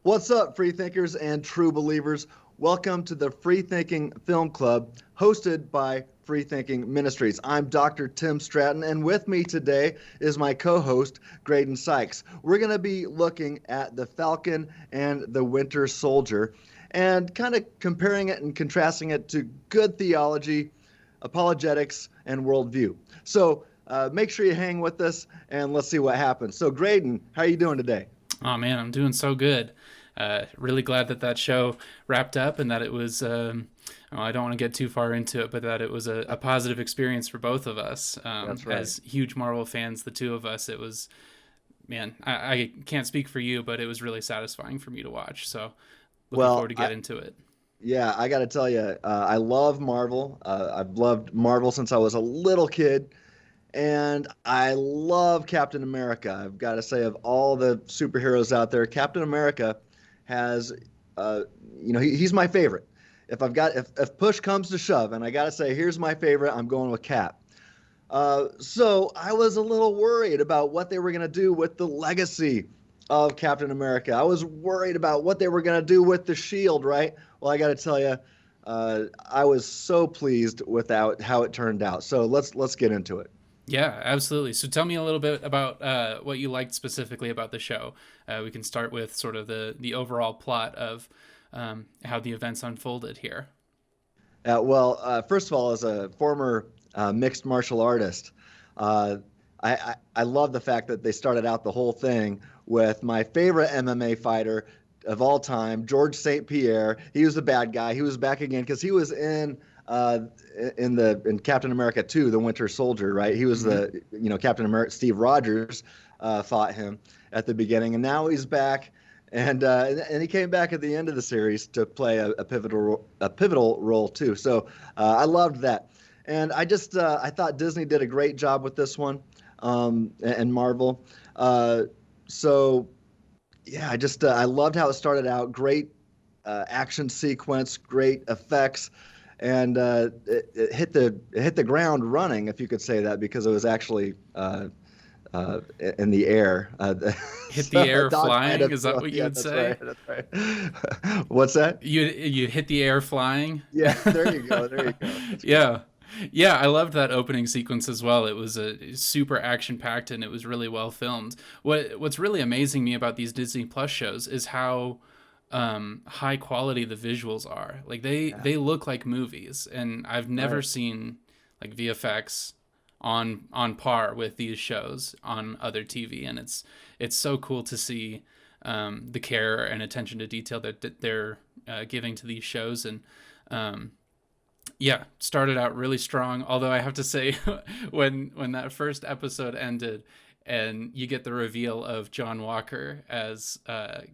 What's up, free thinkers and true believers? Welcome to the Freethinking Film Club, hosted by Freethinking Ministries. I'm Dr. Tim Stratton, and with me today is my co-host, Graden Sykes. We're going to be looking at the Falcon and the Winter Soldier and kind of comparing it and contrasting it to good theology, apologetics, and worldview. So make sure you hang with us, and let's see what happens. So, Graden, how are you doing today? Oh man, I'm doing so good. Really glad that show wrapped up and that it was. I don't want to get too far into it, but that it was a positive experience for both of us. That's right. As huge Marvel fans, the two of us, it was. Man, I can't speak for you, but it was really satisfying for me to watch. So, looking Well, forward to get into it. yeah, I got to tell you, I love Marvel. I've loved Marvel since I was a little kid, and I love Captain America. I've got to say, of all the superheroes out there, Captain America has, uh, he's my favorite. If push comes to shove, and I got to say, here's my favorite, I'm going with Cap. So I was a little worried about what they were going to do with the legacy of Captain America. I was worried about what they were going to do with the shield, right? Well, I got to tell you, I was so pleased with how it turned out. So let's get into it. Yeah, absolutely. So tell me a little bit about what you liked specifically about the show. We can start with sort of the overall plot of how the events unfolded here. First of all, as a former mixed martial artist, uh, I love the fact that they started out the whole thing with my favorite MMA fighter of all time, George St. Pierre. He was the bad guy. He was back again because he was uh, in Captain America 2, the Winter Soldier, right? He was Mm-hmm. the Captain America. Steve Rogers fought him at the beginning, and now he's back. And he came back at the end of the series to play a pivotal role too. So I loved that, and I thought Disney did a great job with this one, and Marvel. Uh, so yeah, I loved how it started out. Great action sequence, great effects, and it hit the ground running, if you could say that, because it was actually in the air. Hit So the a air dog might flying? have, Is that what you yeah, would that's say? right, that's right. What's that? You hit the air flying? Yeah, there you go, there you go. That's great. Yeah. Yeah, I loved that opening sequence as well. It was a super action packed and it was really well filmed. What's really amazing me about these Disney Plus shows is how high quality the visuals are. Like Yeah, they look like movies, and I've never right. seen like VFX on par with these shows on other TV, and it's so cool to see the care and attention to detail that they're giving to these shows. And um, yeah, started out really strong. Although I have to say, when that first episode ended, and you get the reveal of John Walker as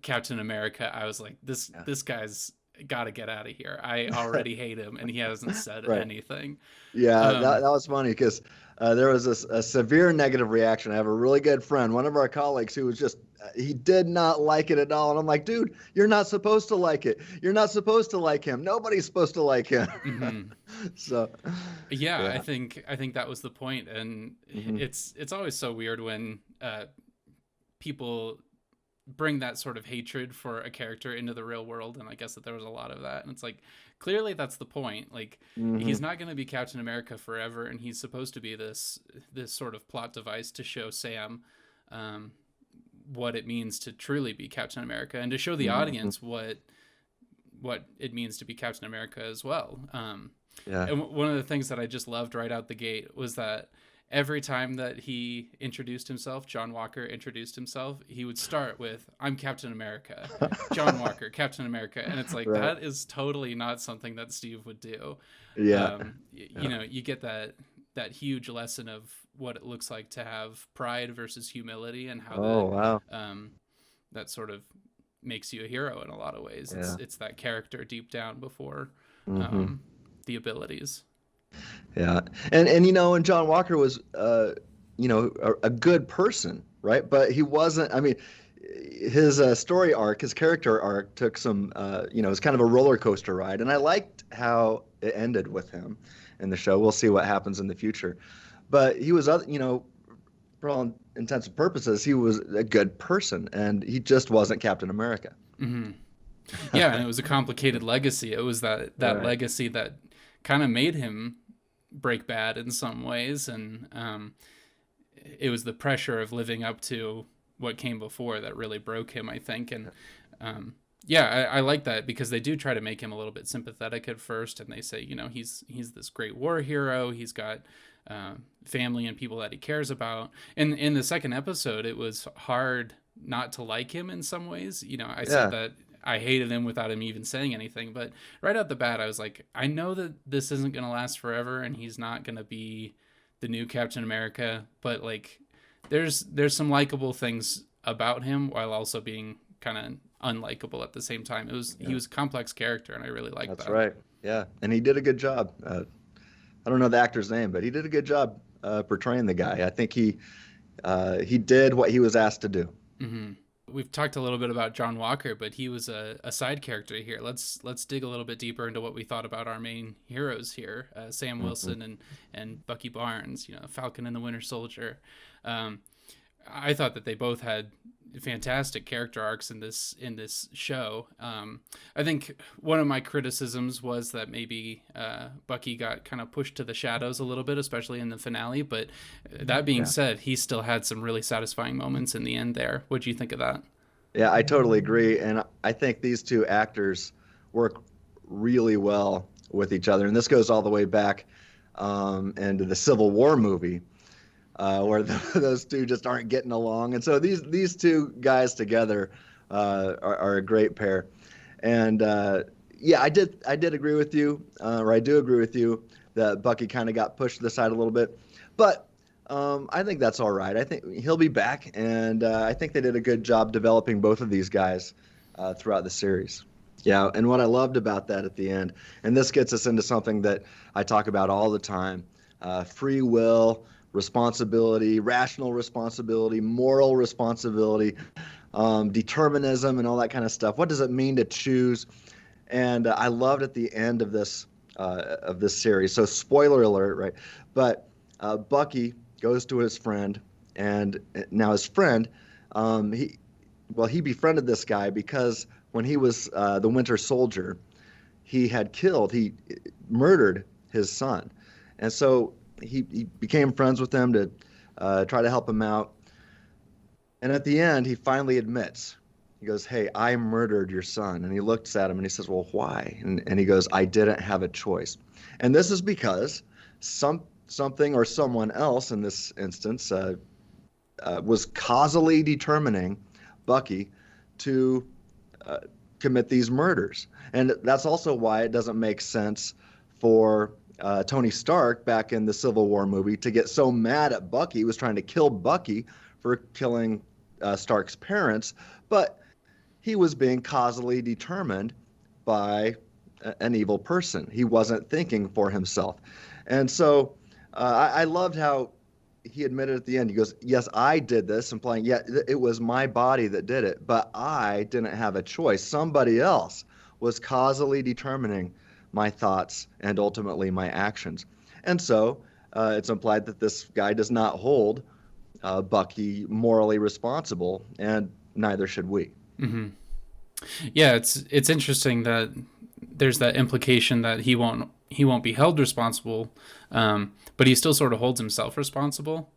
Captain America, I was like, Yeah. this guy's got to get out of here. I already hate him, and he hasn't said Right. anything. Yeah, Um, that was funny because there was a severe negative reaction. I have a really good friend, one of our colleagues, who was he did not like it at all. And I'm like, dude, you're not supposed to like it. You're not supposed to like him. Nobody's supposed to like him. mhm. So, Yeah, yeah. I think that was the point, and Hmm. it's always so weird when people bring that sort of hatred for a character into the real world, and I guess that there was a lot of that. And it's like, clearly that's the point. Like, he's Hmm. not going to be Captain America forever, and he's supposed to be this sort of plot device to show Sam um, what it means to truly be Captain America, and to show the Hmm. audience what it means to be Captain America as well. Yeah. And one of the things that I just loved right out the gate was that every time that he introduced himself, John Walker introduced himself, he would start with, "I'm Captain America, John Walker, Captain America," and it's like, Right. that is totally not something that Steve would do. Yeah. You know, you get that huge lesson of what it looks like to have pride versus humility, and how Oh, wow. um, that sort of makes you a hero in a lot of ways. Yeah. It's that character deep down before Hmm. um, the abilities. Yeah. And John Walker was a good person, right? But he wasn't. I mean, his story arc, his character arc, took some. It was kind of a roller coaster ride, and I liked how it ended with him in the show. We'll see what happens in the future, but he was, for all intents and purposes, he was a good person, and he just wasn't Captain America. Hmm. Yeah, and it was a complicated legacy. It was that Right. legacy that kind of made him break bad in some ways, and it was the pressure of living up to what came before that really broke him, I think. And um, yeah, I like that because they do try to make him a little bit sympathetic at first, and they say, you know, he's this great war hero. He's got family and people that he cares about. And in the second episode, it was hard not to like him in some ways. You know, I said Yeah. that I hated him without him even saying anything, but right out the bat, I was like, I know that this isn't going to last forever, and he's not going to be the new Captain America, but like there's some likable things about him while also being kind of unlikable at the same time. He Yeah. was a complex character, and I really liked That's that. right. Yeah. And he did a good job. I don't know the actor's name, but he did a good job portraying the guy. I think he did what he was asked to do. Hmm. We've talked a little bit about John Walker, but he was a side character here. Let's dig a little bit deeper into what we thought about our main heroes here, Sam Hmm. Wilson and Bucky Barnes. You know, Falcon and the Winter Soldier. Um, I thought that they both had fantastic character arcs in this show. I think one of my criticisms was that maybe Bucky got kind of pushed to the shadows a little bit, especially in the finale. But that being Yeah. said, he still had some really satisfying moments in the end there. What do you think of that? Yeah, I totally agree. And I think these two actors work really well with each other. And this goes all the way back into the Civil War movie, where those two just aren't getting along. And so these two guys together are a great pair. And yeah, I did agree with you, or I do agree with you that Bucky kind of got pushed to the side a little bit, but I think that's all right. I think he'll be back, and I think they did a good job developing both of these guys throughout the series. Yeah, and what I loved about that at the end, and this gets us into something that I talk about all the time: free will, responsibility, rational responsibility, moral responsibility, determinism, and all that kind of stuff. What does it mean to choose? And I loved at the end of this series. So spoiler alert, right? But Bucky goes to his friend, and now his friend, he well, he befriended this guy because when he was the Winter Soldier, he murdered his son, and so he became friends with him to try to help him out. And at the end, he finally admits. He goes, "Hey, I murdered your son." And he looks at him and he says, "Well, why?" And he goes, "I didn't have a choice." And this is because something or someone else in this instance was causally determining Bucky to uh, commit these murders. And that's also why it doesn't make sense for Tony Stark back in the Civil War movie to get so mad at Bucky. He was trying to kill Bucky for killing Stark's parents, but he was being causally determined by an evil person. He wasn't thinking for himself. And so I loved how he admitted at the end, he goes, "Yes, I did this," implying, yeah, it was my body that did it, but I didn't have a choice. Somebody else was causally determining my thoughts and ultimately my actions. And so it's implied that this guy does not hold Bucky morally responsible, and neither should we. Hmm. Yeah, it's interesting that there's that implication that he won't be held responsible, but he still sort of holds himself responsible.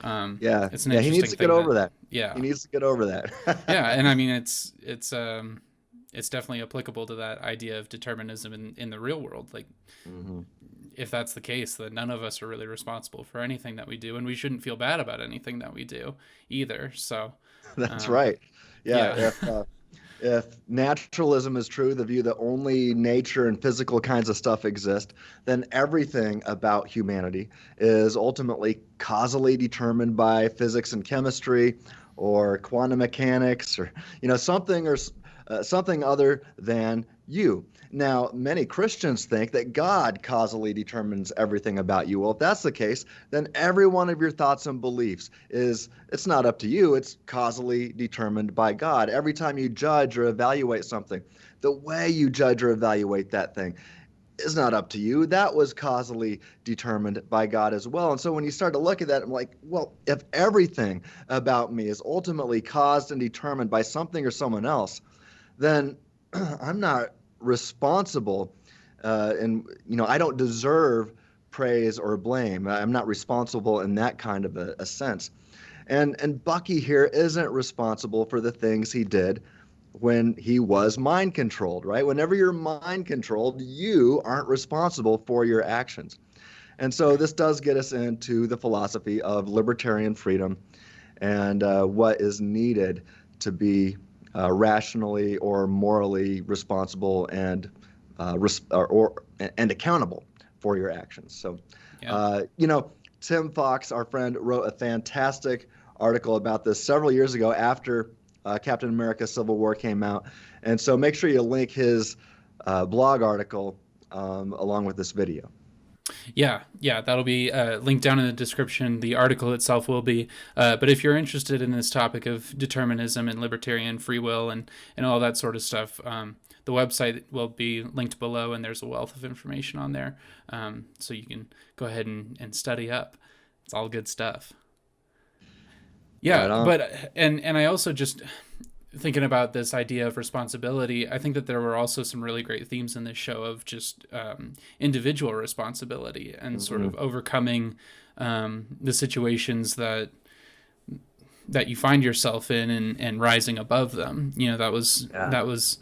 Yeah, It's an yeah, he needs interesting to get thing that over that. He yeah, needs to get over that. yeah, and I mean it's definitely applicable to that idea of determinism in the real world. Like Hmm. if that's the case, then none of us are really responsible for anything that we do, and we shouldn't feel bad about anything that we do either. So That's um, right. Yeah, yeah. if naturalism is true, the view that only nature and physical kinds of stuff exist, then everything about humanity is ultimately causally determined by physics and chemistry, or quantum mechanics, or something other than you. Now, many Christians think that God causally determines everything about you. Well, if that's the case, then every one of your thoughts and beliefs it's not up to you, it's causally determined by God. Every time you judge or evaluate something, the way you judge or evaluate that thing is not up to you. That was causally determined by God as well. And so when you start to look at that, I'm like, well, if everything about me is ultimately caused and determined by something or someone else, then I'm not responsible, and I don't deserve praise or blame. I'm not responsible in that kind of a sense. And Bucky here isn't responsible for the things he did when he was mind controlled, right? Whenever you're mind controlled, you aren't responsible for your actions. And so this does get us into the philosophy of libertarian freedom and what is needed to be rationally or morally responsible and and accountable for your actions. So, Yeah. Tim Fox, our friend, wrote a fantastic article about this several years ago after Captain America: Civil War came out, and so make sure you link his blog article along with this video. Yeah, that'll be linked down in the description. The article itself will be. But if you're interested in this topic of determinism and libertarian free will and all that sort of stuff, the website will be linked below, and there's a wealth of information on there. So you can go ahead and study up. It's all good stuff. Right Yeah, on. but and I also just thinking about this idea of responsibility, I think that there were also some really great themes in this show of just individual responsibility and sort Mm-hmm. of overcoming the situations that you find yourself in and rising above them. Yeah. That was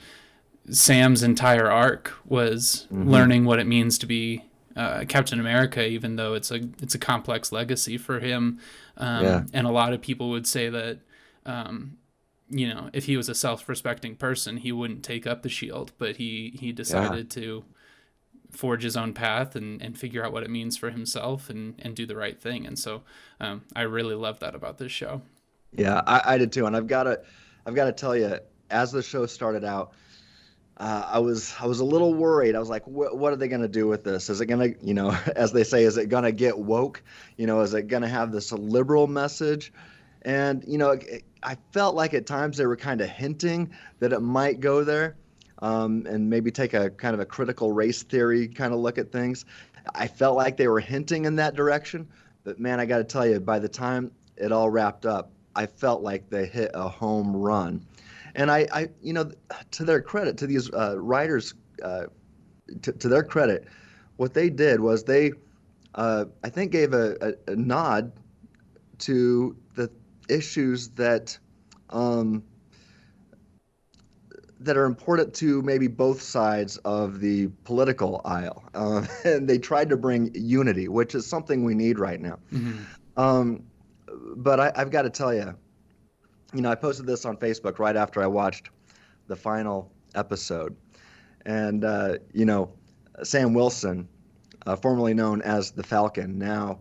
Sam's entire arc was Mm-hmm. learning what it means to be Captain America, even though it's a complex legacy for him. Yeah. And a lot of people would say that if he was a self-respecting person, he wouldn't take up the shield, but he Yeah. decided to forge his own path and figure out what it means for himself and do the right thing. And so I really love that about this show. Yeah. I did too, and I've got to tell you, as the show started out, I was a little worried. I was like, what are they going to do with this? Is it going to, as they say, is it going to get woke? Is it going to have this liberal message? And I felt like at times they were kind of hinting that it might go there, and maybe take a kind of a critical race theory kind of look at things. I felt like they were hinting in that direction, but man, I got to tell you, by the time it all wrapped up, I felt like they hit a home run. And to their credit, to these writers, to their credit, what they did was they, I think, gave a nod to the issues um, that are important to maybe both sides of the political aisle, and they tried to bring unity, which is something we need right now. Mm-hmm. Um, but I've got to tell you, I posted this on Facebook right after I watched the final episode. And, Sam Wilson, formerly known as the Falcon, now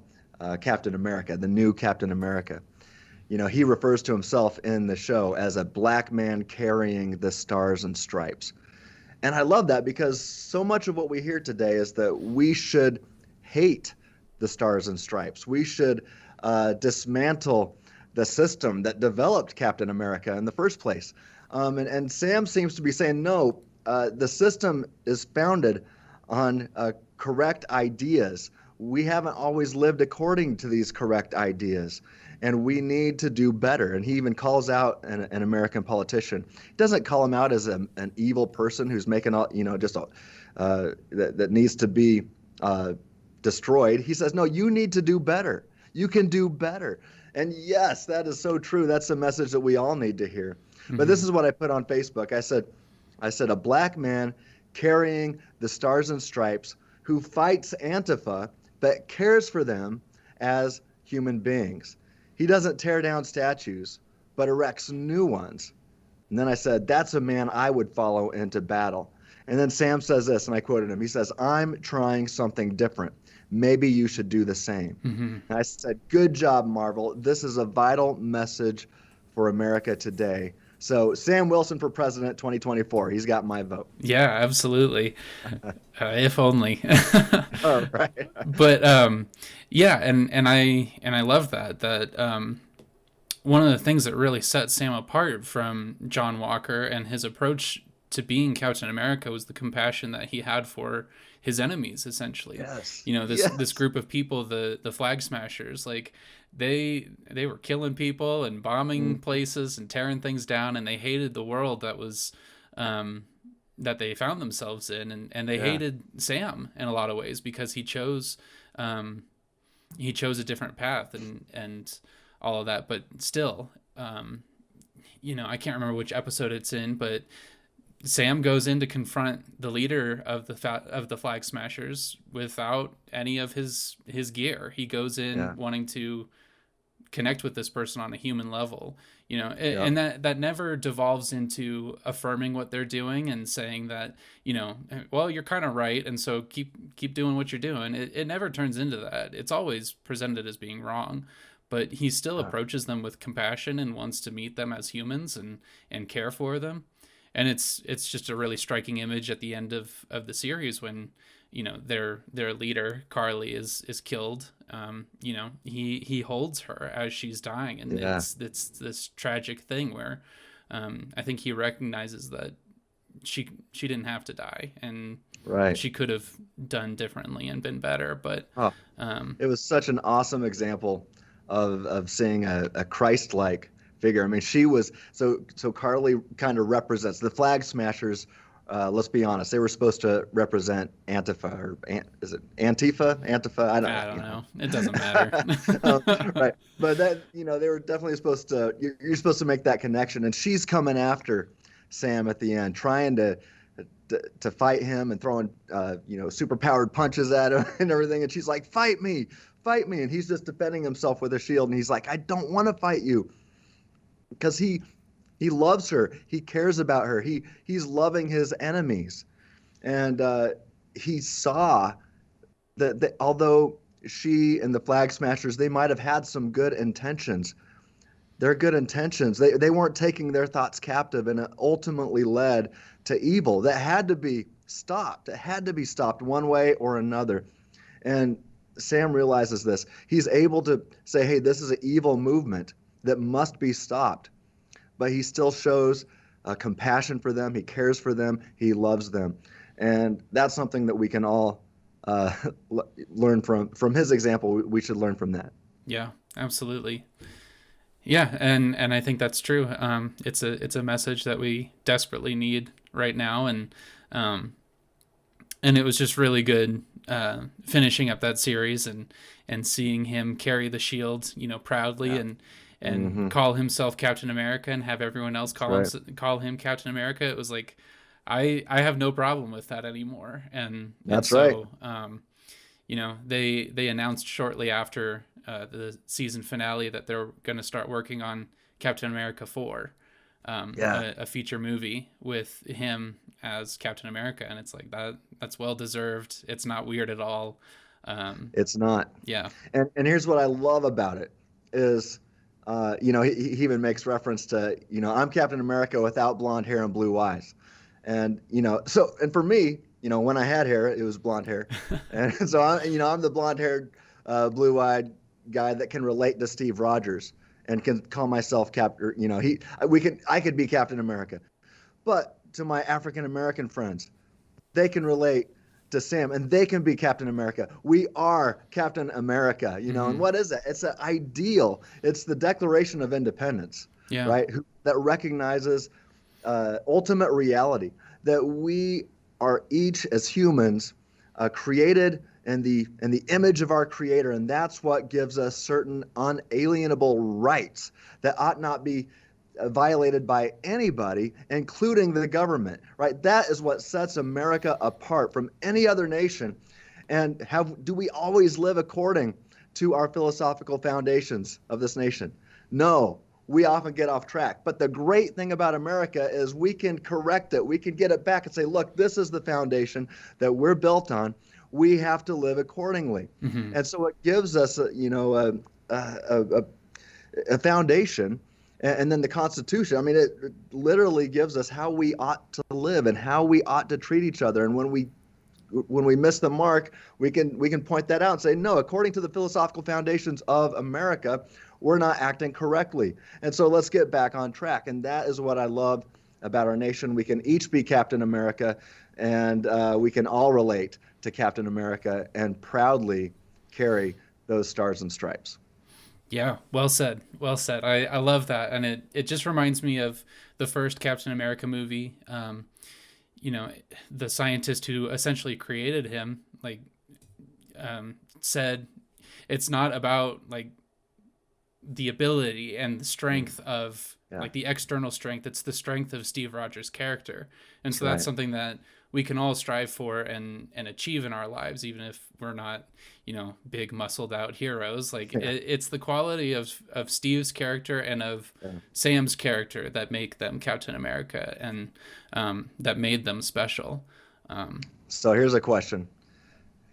Captain America, the new Captain America, he refers to himself in the show as a black man carrying the stars and stripes. And I love that because so much of what we hear today is that we should hate the stars and stripes. We should dismantle the system that developed Captain America in the first place. And Sam seems to be saying, no, the system is founded on correct ideas. We haven't always lived according to these correct ideas, and we need to do better. And he even calls out an American politician. He doesn't call him out as an evil person who's making all, just that needs to be destroyed. He says, no, you need to do better. You can do better. And yes, that is so true. That's a message that we all need to hear. Mm-hmm. But this is what I put on Facebook. I said, a black man carrying the stars and stripes who fights Antifa but cares for them as human beings. He doesn't tear down statues, but erects new ones. And then I said, that's a man I would follow into battle. And then Sam says this, and I quoted him. He says, I'm trying something different. Maybe you should do the same. Mm-hmm. And I said, good job, Marvel. This is a vital message for America today. So Sam Wilson for president 2024. He's got my vote. Yeah, absolutely. If only. All right. But yeah, and I love that one of the things that really set Sam apart from John Walker and his approach to being Captain America was the compassion that he had for his enemies, essentially. Yes. This group of people, the Flag Smashers, like they were killing people and bombing places and tearing things down, and they hated the world that was that they found themselves in, and they Yeah. hated Sam in a lot of ways because he chose a different path and all of that. But still, I can't remember which episode it's in, but Sam goes in to confront the leader of the Flag Smashers without any of his gear. He goes in Yeah. wanting to connect with this person on a human level, Yeah. and that never devolves into affirming what they're doing and saying that, well, you're kind of right, and so keep doing what you're doing. It never turns into that. It's always presented as being wrong, but he still Yeah. approaches them with compassion and wants to meet them as humans and care for them. And it's just a really striking image at the end of the series when their leader Carly is killed. He holds her as she's dying, and Yeah. it's this tragic thing where I think he recognizes that she didn't have to die, and Right. she could have done differently and been better. But Oh, um, it was such an awesome example of seeing a Christ-like figure. I mean, she was so Carly kind of represents the Flag Smashers. Let's be honest, they were supposed to represent Antifa is it Antifa? Antifa? I I don't don't know. know. It doesn't matter. Right, but that they were definitely supposed to. You're supposed to make that connection, and she's coming after Sam at the end, trying to fight him and throwing super powered punches at him and everything. And she's like, fight me, and he's just defending himself with a shield. And he's like, I don't want to fight you, because he loves her, he cares about her, he's loving his enemies, and he saw that although she and the Flag Smashers, they might have had some good intentions. Their good intentions, they weren't taking their thoughts captive, and it ultimately led to evil that had to be stopped. It had to be stopped one way or another. And Sam realizes this. He's able to say, hey, this is an evil movement that must be stopped. But he still shows compassion for them. He cares for them. He loves them. And that's something that we can all learn from his example. We should learn from that. Yeah, absolutely. Yeah, and I think that's true. It's a message that we desperately need right now, and it was just really good finishing up that series and seeing him carry the shield, proudly, Yeah. and call himself Captain America and have everyone else Right. call him Captain America. It was like I have no problem with that anymore, and That's right. so they announced shortly after the season finale that they're going to start working on Captain America 4, Yeah. a feature movie with him as Captain America, and it's like that's well deserved. It's not weird at all. It's not. Yeah. And here's what I love about it is, he even makes reference to, I'm Captain America without blonde hair and blue eyes. And, and for me, when I had hair, it was blonde hair. And so I'm the blonde haired, blue eyed guy that can relate to Steve Rogers and can call myself Captain, I could be Captain America. But to my African American friends, they can relate to Sam, and they can be Captain America. We are Captain America, and what is that? It's an ideal. It's the Declaration of Independence, Yeah. right? That recognizes ultimate reality, that we are each as humans created in the image of our Creator, and that's what gives us certain unalienable rights that ought not be violated by anybody, including the government, right? That is what sets America apart from any other nation. And do we always live according to our philosophical foundations of this nation? No, we often get off track. But the great thing about America is we can correct it. We can get it back and say, look, this is the foundation that we're built on. We have to live accordingly. Mm-hmm. And so it gives us, a foundation. And then the Constitution, I mean, it literally gives us how we ought to live and how we ought to treat each other. And when we miss the mark, we can point that out and say, no, according to the philosophical foundations of America, we're not acting correctly. And so let's get back on track. And that is what I love about our nation. We can each be Captain America, and we can all relate to Captain America and proudly carry those stars and stripes. Yeah, well said. Well said. I love that. And it just reminds me of the first Captain America movie. You know, the scientist who essentially created him, like, said it's not about like the ability and the strength of Yeah. like the external strength. It's the strength of Steve Rogers' character. And so that's Right. something that we can all strive for and achieve in our lives, even if we're not, you know, big muscled out heroes. Like Yeah. it's the quality of Steve's character and of Yeah. Sam's character that make them Captain America, and that made them special. So here's a question: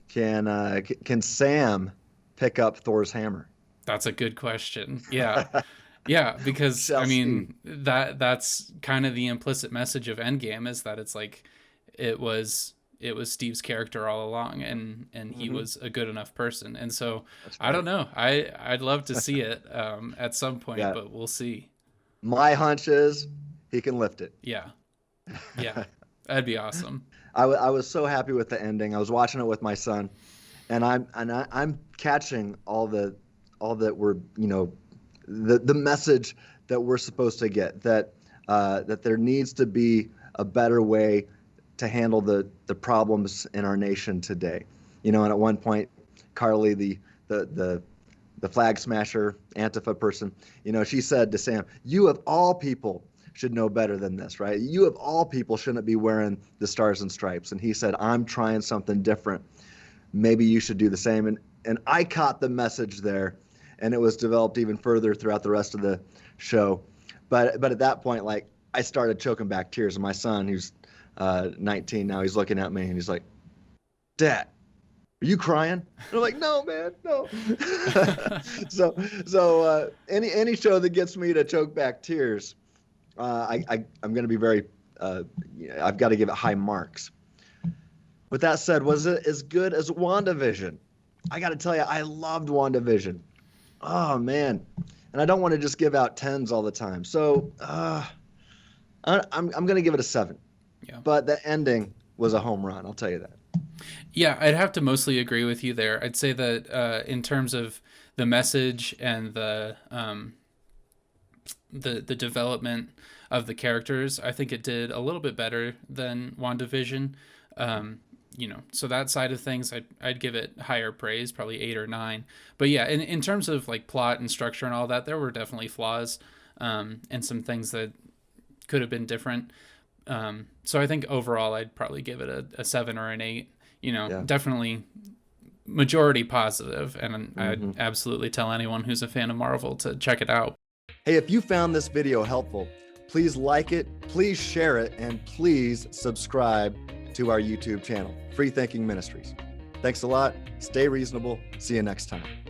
can Sam pick up Thor's hammer? That's a good question. Yeah. Yeah, because Shall I see. mean that's kind of the implicit message of Endgame, is that it's like it was Steve's character all along, and he Hmm. was a good enough person. And so That's I don't right. know. I'd love to see it at some point, Yeah. but we'll see. My hunch is he can lift it. Yeah. Yeah. That'd be awesome. I was so happy with the ending. I was watching it with my son, and I'm catching all that we're, the message that we're supposed to get, that there needs to be a better way to handle the problems in our nation today. And at one point, Carly, the flag smasher Antifa person, she said to Sam, "You of all people should know better than this, right? You of all people shouldn't be wearing the stars and stripes." And he said, "I'm trying something different. Maybe you should do the same." And I caught the message there, and it was developed even further throughout the rest of the show. But at that point, like, I started choking back tears, and my son, who's 19 now, he's looking at me and he's like, "Dad, are you crying?" And I'm like, "No, man, no." So any show that gets me to choke back tears, I'm going to be very, I've got to give it high marks. With that said, was it as good as WandaVision? I got to tell you, I loved WandaVision. Oh man, and I don't want to just give out tens all the time. So I'm going to give it a 7. Yeah. But the ending was a home run. I'll tell you that. Yeah, I'd have to mostly agree with you there. I'd say that in terms of the message and the development of the characters, I think it did a little bit better than WandaVision. So that side of things, I'd give it higher praise, probably 8 or 9. But yeah, in terms of like plot and structure and all that, there were definitely flaws, and some things that could have been different. So I think overall, I'd probably give it a 7 or an 8. Yeah. Definitely majority positive, and Mm-hmm. I'd absolutely tell anyone who's a fan of Marvel to check it out. Hey, if you found this video helpful, please like it, please share it, and please subscribe to our YouTube channel, Freethinking Ministries. Thanks a lot. Stay reasonable. See you next time.